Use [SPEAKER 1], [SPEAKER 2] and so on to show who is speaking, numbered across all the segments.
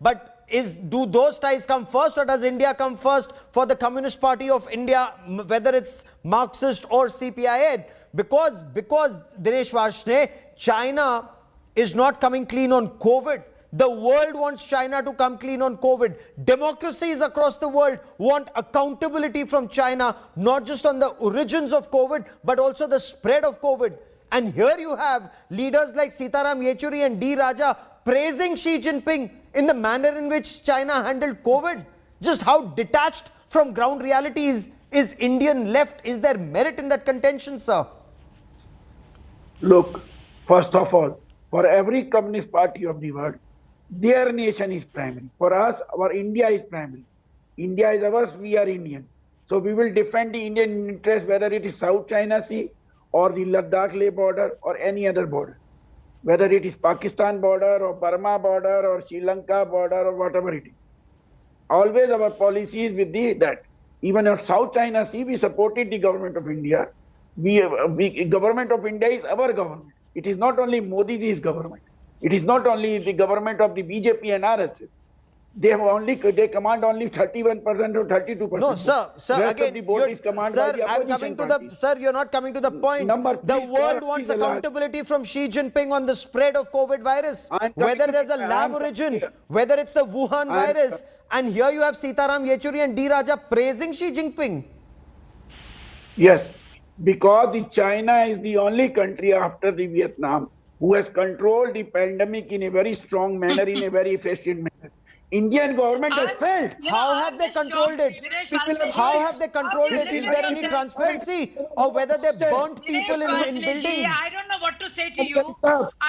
[SPEAKER 1] But do those ties come first, or does India come first for the Communist Party of India, whether it's Marxist or CPI? Because Dinesh Varshney, China is not coming clean on COVID. The world wants China to come clean on COVID. Democracies across the world want accountability from China, not just on the origins of COVID, but also the spread of COVID. And here you have leaders like Sitaram Yechuri and D. Raja praising Xi Jinping in the manner in which China handled COVID. Just how detached from ground realities is Indian left? Is there merit in that contention, sir?
[SPEAKER 2] Look, first of all, for every communist party of the world, their nation is primary. For us, our India is primary. India is ours, we are Indian. So we will defend the Indian interest, whether it is South China Sea or the Ladakh-Leh border or any other border. Whether it is Pakistan border or Burma border or Sri Lanka border or whatever it is. Always our policy is with that. Even at South China Sea, we supported the government of India. Government of India is our government. It is not only Modi's government. It is not only the government of the BJP and RSS. They command only 31% or 32%.
[SPEAKER 1] No, sir. Again,
[SPEAKER 2] sir,
[SPEAKER 1] you're not coming to the point. The world wants accountability from Xi Jinping on the spread of COVID virus. Whether there's a lab origin, whether it's the Wuhan virus, and here you have Sitaram Yechuri and D. Raja praising Xi Jinping.
[SPEAKER 2] Yes, because China is the only country after the Vietnam who has controlled the pandemic in a very strong manner, in a very efficient manner. Indian government has failed.
[SPEAKER 1] How have they controlled it? How have they controlled it? Is there any transparency? Or whether they burnt people in buildings?
[SPEAKER 3] I don't know what to say to you.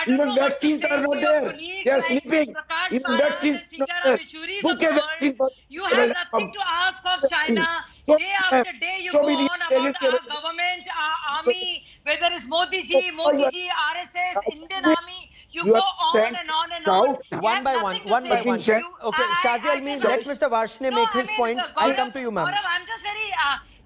[SPEAKER 2] Even vaccines are not there. They are sleeping. Even vaccines are not there.
[SPEAKER 3] You have nothing to ask of China. Day after day you go on about our government, our army, whether it's Modi ji, RSS, Indian army. You go on and on and on.
[SPEAKER 1] One by one. Okay, Shazi Almi, let Mr. Varshney make his point. I'll come to you, ma'am.
[SPEAKER 3] I'm just very...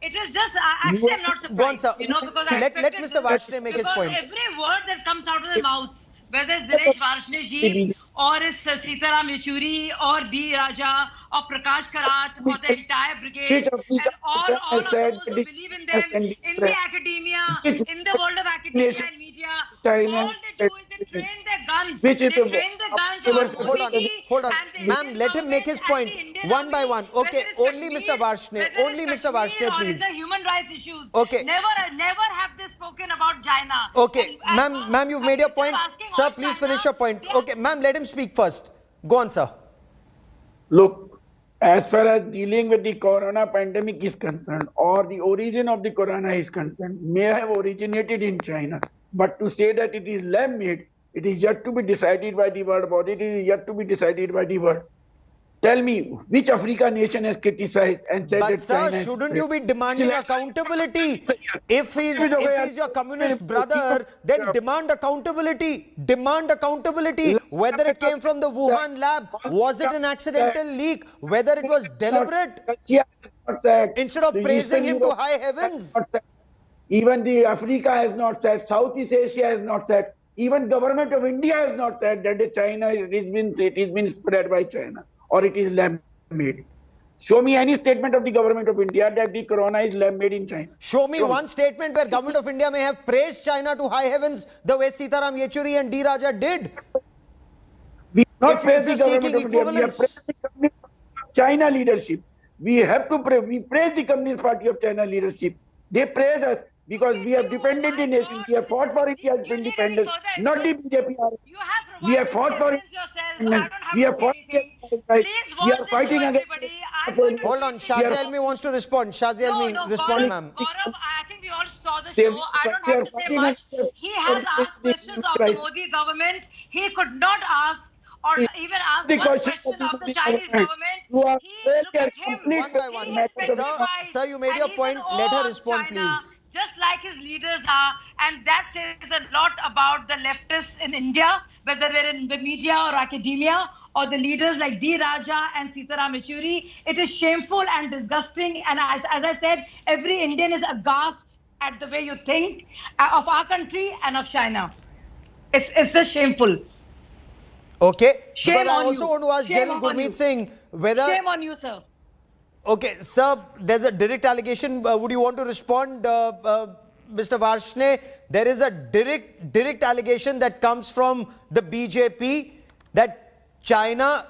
[SPEAKER 3] it is just... actually, I'm not surprised.
[SPEAKER 1] Go on, sir.
[SPEAKER 3] Because I
[SPEAKER 1] let Mr. Varshney make his point.
[SPEAKER 3] Because every word that comes out of their mouths, whether it's Dinesh Varshney ji, or it's Sitaram Yechuri, or D. Raja, or Prakash Karat, or the entire brigade, and all of those who believe in them, in the academia, in the world of academia and media, all they do is they train their guns. They train their guns on Modi ji.
[SPEAKER 1] Hold on. Ma'am, let him make his point. One by one. Okay, only Mr. Varshney. Only Mr. Varshney, please.
[SPEAKER 3] Or the human rights issues.
[SPEAKER 1] Okay.
[SPEAKER 3] Never have they spoken about China.
[SPEAKER 1] Okay, ma'am, you've made your point. Sir, please finish your point. Okay, ma'am, let him speak first. Go on, sir.
[SPEAKER 2] Look, as far as dealing with the corona pandemic is concerned, or the origin of the corona is concerned, may have originated in China. But to say that it is lab-made, it is yet to be decided by the world body. It is yet to be decided by the world. Tell me, which African nation has criticized and said that China...
[SPEAKER 1] But sir, shouldn't you be demanding accountability? If he's your communist brother, then demand accountability. Demand accountability. Whether it came from the Wuhan lab, was it an accidental leak, whether it was deliberate, instead of praising him to high heavens.
[SPEAKER 2] Even the Africa has not said, Southeast Asia has not said, even government of India has not said that China it is been spread by China, or it is lab-made. Show me any statement of the government of India that the corona is lab-made in China.
[SPEAKER 1] Show me one statement where government of India may have praised China to high heavens the way Sitaram Yechuri and D. Raja did.
[SPEAKER 2] We not praise the government of India. We have praised the Communist China leadership. We have to praise. We praise the Communist Party of China leadership. They praise us because we have defended the nation. We have fought for India's independence, not the BJP. We have fought for it. We have fought we are fighting against.
[SPEAKER 1] Hold on, Shazi Almi wants to respond. Shazi Almi, respond, ma'am.
[SPEAKER 3] I think we all saw the show. I don't have to say much. He has asked questions of the Modi government. He could not ask or even ask one question of the Chinese government. He looked at him
[SPEAKER 1] one by one. Sir, you made your point. Let her respond, please.
[SPEAKER 3] Just like his leaders are, and that says a lot about the leftists in India, whether they're in the media or academia, or the leaders like D. Raja and Sitaram Yechuri. It is shameful and disgusting, and as I said, every Indian is aghast at the way you think of our country and of China. It's just shameful.
[SPEAKER 1] Okay.
[SPEAKER 3] Shame
[SPEAKER 1] Because I
[SPEAKER 3] on
[SPEAKER 1] also
[SPEAKER 3] you.
[SPEAKER 1] want to ask
[SPEAKER 3] Shame
[SPEAKER 1] General
[SPEAKER 3] on you.
[SPEAKER 1] Gurmeet Singh whether...
[SPEAKER 3] Shame on you, sir.
[SPEAKER 1] Okay, sir, there's a direct allegation. Would you want to respond, Mr. Varshney? There is a direct allegation that comes from the BJP that China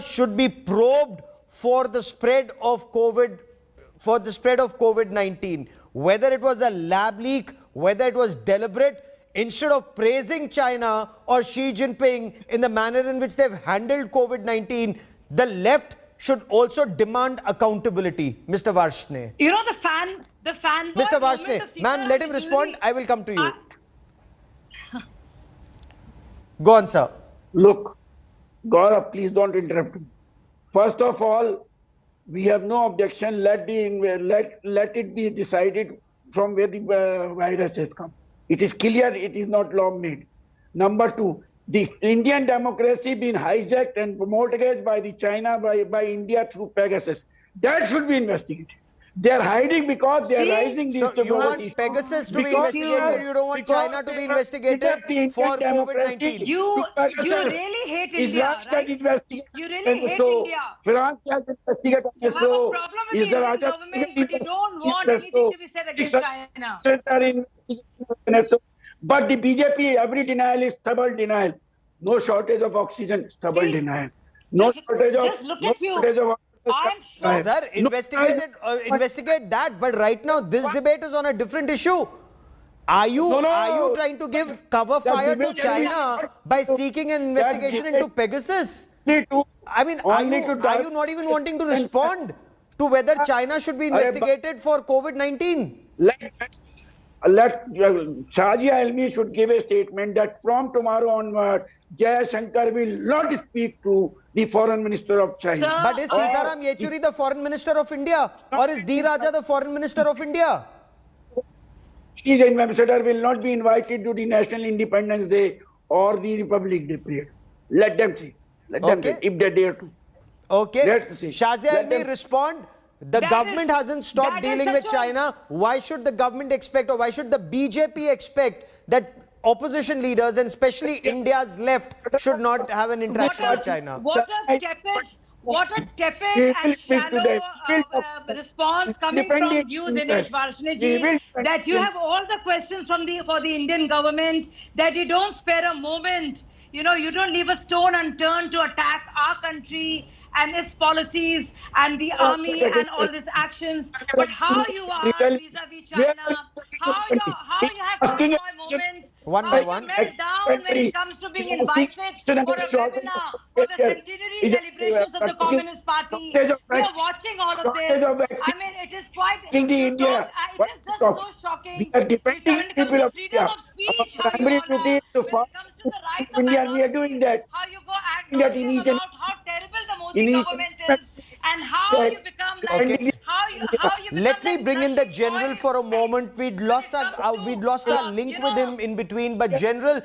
[SPEAKER 1] should be probed for the spread of COVID-19. Whether it was a lab leak, whether it was deliberate, instead of praising China or Xi Jinping in the manner in which they've handled COVID-19, the left should also demand accountability. Mr. Varshney.
[SPEAKER 3] You know the fanboy
[SPEAKER 1] Mr.
[SPEAKER 3] movement
[SPEAKER 1] Varshney,
[SPEAKER 3] of
[SPEAKER 1] ma'am, let him
[SPEAKER 3] Sitaram
[SPEAKER 1] respond.
[SPEAKER 3] Yechuri-
[SPEAKER 1] I will come to you.
[SPEAKER 3] I-
[SPEAKER 1] Go on, sir.
[SPEAKER 2] Look, Gaurav, please don't interrupt me. First of all, we have no objection. Let it be decided from where the virus has come. It is clear it is not law made. Number two, the Indian democracy being hijacked and promoted by the China, by India through Pegasus. That should be investigated. They are hiding because they are
[SPEAKER 3] See?
[SPEAKER 2] rising these
[SPEAKER 1] So you want
[SPEAKER 2] technologies.
[SPEAKER 1] Pegasus to be
[SPEAKER 2] Because
[SPEAKER 1] investigated, you don't want
[SPEAKER 2] because
[SPEAKER 1] China to
[SPEAKER 2] they
[SPEAKER 1] be
[SPEAKER 2] have
[SPEAKER 1] investigated
[SPEAKER 2] hijacked the Indian
[SPEAKER 1] for
[SPEAKER 2] democracy
[SPEAKER 1] COVID-19.
[SPEAKER 3] You
[SPEAKER 2] to Pegasus.
[SPEAKER 3] really hate India,
[SPEAKER 2] Israel can
[SPEAKER 3] right?
[SPEAKER 2] investigate
[SPEAKER 3] You really hate
[SPEAKER 2] NSO.
[SPEAKER 3] India.
[SPEAKER 2] France can investigate
[SPEAKER 3] You have a
[SPEAKER 2] NSO.
[SPEAKER 3] problem with the
[SPEAKER 2] Israel
[SPEAKER 3] Indian
[SPEAKER 2] has a-
[SPEAKER 3] government, but you don't want
[SPEAKER 2] NSO.
[SPEAKER 3] anything to be said against China.
[SPEAKER 2] Are in NSO. But the BJP, every denial is stubborn denial. No shortage of oxygen, stubborn
[SPEAKER 3] See,
[SPEAKER 2] denial. No
[SPEAKER 3] just-
[SPEAKER 2] shortage of.
[SPEAKER 3] just look
[SPEAKER 2] no
[SPEAKER 3] at you.
[SPEAKER 2] shortage of
[SPEAKER 3] I'm sure-
[SPEAKER 1] Sir, investigate that. But right now, this debate is on a different issue. Are you
[SPEAKER 2] No.
[SPEAKER 1] trying to give cover
[SPEAKER 2] That
[SPEAKER 1] fire to
[SPEAKER 2] debate
[SPEAKER 1] China by seeking an investigation
[SPEAKER 2] debate-
[SPEAKER 1] into Pegasus?
[SPEAKER 2] Only to-
[SPEAKER 1] I mean,
[SPEAKER 2] only to
[SPEAKER 1] are you not even wanting to respond to whether China should be investigated for COVID-19?
[SPEAKER 2] Let Shahji Almi should give a statement that from tomorrow onward, Jaya Shankar will not speak to the foreign minister of China.
[SPEAKER 3] Sir,
[SPEAKER 1] But is Sitaram Yechuri the foreign minister of India? Or is D. Raja the foreign minister of India?
[SPEAKER 2] His ambassador will not be invited to the National Independence Day or the Republic Day parade. Let them see. Let them
[SPEAKER 1] Okay.
[SPEAKER 2] see if they dare to.
[SPEAKER 1] Okay.
[SPEAKER 2] Let's see.
[SPEAKER 1] Shazia
[SPEAKER 2] Let
[SPEAKER 1] Almi,
[SPEAKER 2] them-
[SPEAKER 1] respond. The
[SPEAKER 3] That
[SPEAKER 1] government
[SPEAKER 3] is-
[SPEAKER 1] hasn't stopped
[SPEAKER 3] that is
[SPEAKER 1] dealing with
[SPEAKER 3] such a-
[SPEAKER 1] China. Why should the government expect, or why should the BJP expect that opposition leaders, and especially India's left, should not have an interaction with China?
[SPEAKER 3] What a tepid
[SPEAKER 2] We will
[SPEAKER 3] and
[SPEAKER 2] speak to
[SPEAKER 3] shallow
[SPEAKER 2] them.
[SPEAKER 3] response coming from
[SPEAKER 2] Independent
[SPEAKER 3] you,
[SPEAKER 2] interest.
[SPEAKER 3] Dinesh Varshney
[SPEAKER 2] We
[SPEAKER 3] ji,
[SPEAKER 2] will
[SPEAKER 3] that you have all the questions for the Indian government, that you don't spare a moment. You know, you don't leave a stone unturned to attack our country and its policies and the army and all these actions. But how you are vis-a-vis China, how you have
[SPEAKER 2] Asking
[SPEAKER 3] fanboy moments,
[SPEAKER 1] One
[SPEAKER 3] how
[SPEAKER 1] by
[SPEAKER 3] you
[SPEAKER 1] one.
[SPEAKER 3] melt down when it comes to being invited for a webinar for the centenary celebrations of the Communist Party. We are watching all of this. I mean, it is quite.
[SPEAKER 2] In the India,
[SPEAKER 3] It is just so shocking.
[SPEAKER 2] we are defending
[SPEAKER 3] When it comes
[SPEAKER 2] people
[SPEAKER 3] to
[SPEAKER 2] of
[SPEAKER 3] freedom
[SPEAKER 2] India.
[SPEAKER 3] of speech,
[SPEAKER 2] Our
[SPEAKER 3] how you
[SPEAKER 2] primary
[SPEAKER 3] honor.
[SPEAKER 2] duty is to
[SPEAKER 3] When it
[SPEAKER 2] fight
[SPEAKER 3] comes to the rights of
[SPEAKER 2] India, and we are doing
[SPEAKER 3] minorities,
[SPEAKER 2] that.
[SPEAKER 3] how you go act
[SPEAKER 2] India,
[SPEAKER 3] nauseous
[SPEAKER 2] in each and-
[SPEAKER 3] about how terrible the
[SPEAKER 2] in
[SPEAKER 3] Modi
[SPEAKER 2] each
[SPEAKER 3] government
[SPEAKER 2] and-
[SPEAKER 3] is, and how you become like
[SPEAKER 1] Okay.
[SPEAKER 3] how you become
[SPEAKER 1] Let me
[SPEAKER 3] like
[SPEAKER 1] bring in the
[SPEAKER 3] Russian
[SPEAKER 1] general
[SPEAKER 3] oil
[SPEAKER 1] for a moment. We'd lost
[SPEAKER 3] when it
[SPEAKER 1] our
[SPEAKER 3] comes to,
[SPEAKER 1] link with him in between, but general,